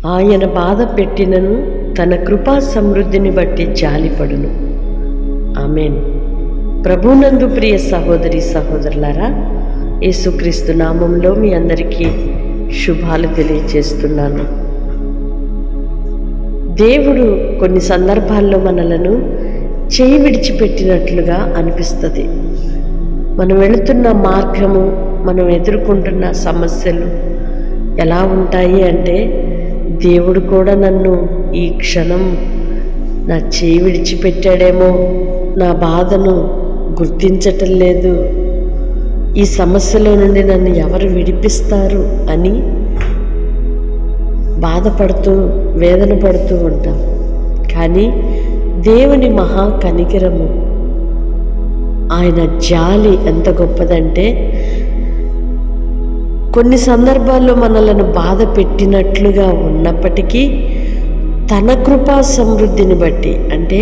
ఆయన బాధ పెట్టినను తన కృపా సమృద్ధిని బట్టి జాలిపడును. ఆమేన్. ప్రభునందు ప్రియ సహోదరి సహోదరులారా, యేసుక్రీస్తు నామంలో మీ అందరికీ శుభాలు తెలియజేస్తున్నాను. దేవుడు కొన్ని సందర్భాల్లో మనలను చేయి విడిచిపెట్టినట్లుగా అనిపిస్తుంది. మనం వెళుతున్న మార్గము, మనం ఎదుర్కొంటున్న సమస్యలు ఎలా ఉంటాయి అంటే, దేవుడు కూడా నన్ను ఈ క్షణం నా చేయి విడిచిపెట్టాడేమో, నా బాధను గుర్తించటం లేదు, ఈ సమస్యలో నుండి నన్ను ఎవరు విడిపిస్తారు అని బాధపడుతూ వేదన పడుతూ ఉంటాం. కానీ దేవుని మహా కనికరము, ఆయన జాలి ఎంత గొప్పదంటే, కొన్ని సందర్భాల్లో మనలను బాధ పెట్టినట్లుగా ఉన్నప్పటికీ తన కృపా సమృద్ధిని బట్టి, అంటే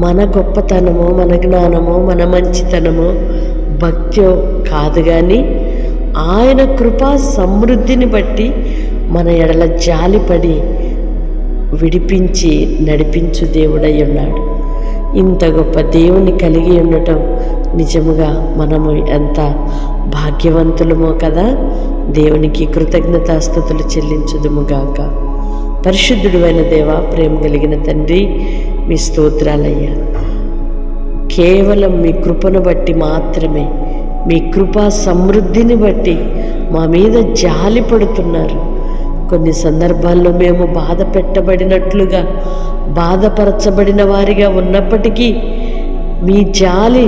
మన గొప్పతనమో, మన జ్ఞానమో, మన మంచితనమో, భక్త్యో కాదు, కానీ ఆయన కృపా సమృద్ధిని బట్టి మన ఎడల జాలిపడి విడిపించి నడిపించు దేవుడై ఉన్నాడు. ఇంత గొప్ప దేవుని కలిగి ఉండటం నిజముగా మనము ఎంత భాగ్యవంతులమో కదా. దేవునికి కృతజ్ఞతాస్తుతులు చెల్లించుదుముగాక. పరిశుద్ధుడు అయిన దేవ, ప్రేమ కలిగిన తండ్రి, మీ స్తోత్రాలయ్యా. కేవలం మీ కృపను బట్టి మాత్రమే, మీ కృపా సమృద్ధిని బట్టి మా మీద జాలి పడుతున్నారు. కొన్ని సందర్భాల్లో మేము బాధ పెట్టబడినట్లుగా, బాధపరచబడిన వారిగా ఉన్నప్పటికీ మీ జాలి,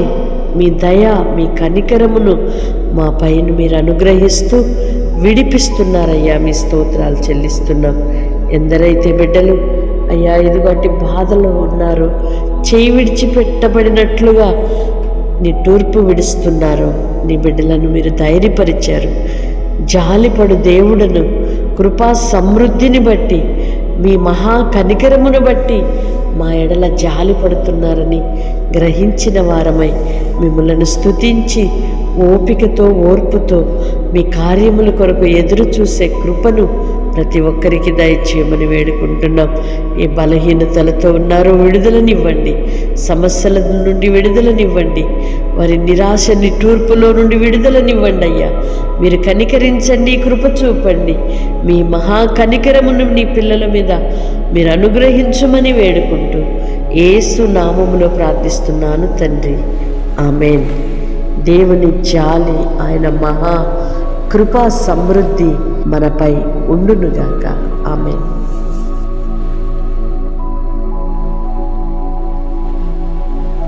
మీ దయ, మీ కనికరమును మా పైన మీరు అనుగ్రహిస్తూ విడిపిస్తున్నారయ్యా. మీ స్తోత్రాలు చెల్లిస్తున్నాం. ఎందరైతే బిడ్డలు అయ్యా ఇదిగోటి బాధలో ఉన్నారో, చేయి విడిచిపెట్టబడినట్లుగా నీ తూర్పు విడుస్తున్నారో, నీ బిడ్డలను మీరు ధైర్యపరిచారు. జాలిపడు దేవుడను కృపా సమృద్ధిని బట్టి, మీ మహా కనికరమును బట్టి మా ఎడల జాలి పడుతున్నారని గ్రహించిన వారమై మిమ్మలను స్తుతించి ఓపికతో, ఓర్పుతో మీ కార్యముల కొరకు ఎదురు చూసే కృపను ప్రతి ఒక్కరికి దయచేయమని వేడుకుంటున్నాం. ఏ బలహీనతలతో ఉన్నారో విడుదలనివ్వండి, సమస్యల నుండి విడుదలనివ్వండి, వారి నిరాశ నిట్టూర్పులో నుండి విడుదలనివ్వండి అయ్యా. మీరు కనికరించండి, కృప చూపండి. మీ మహా కనికరమును నీ పిల్లల మీద మీరు అనుగ్రహించమని వేడుకుంటూ యేసు నామములో ప్రార్థిస్తున్నాను తండ్రి. ఆమేన్. దేవుని జాలి, ఆయన మహా కృపా సమృద్ధి మనపై ఉండునుగాక. ఆమేన్.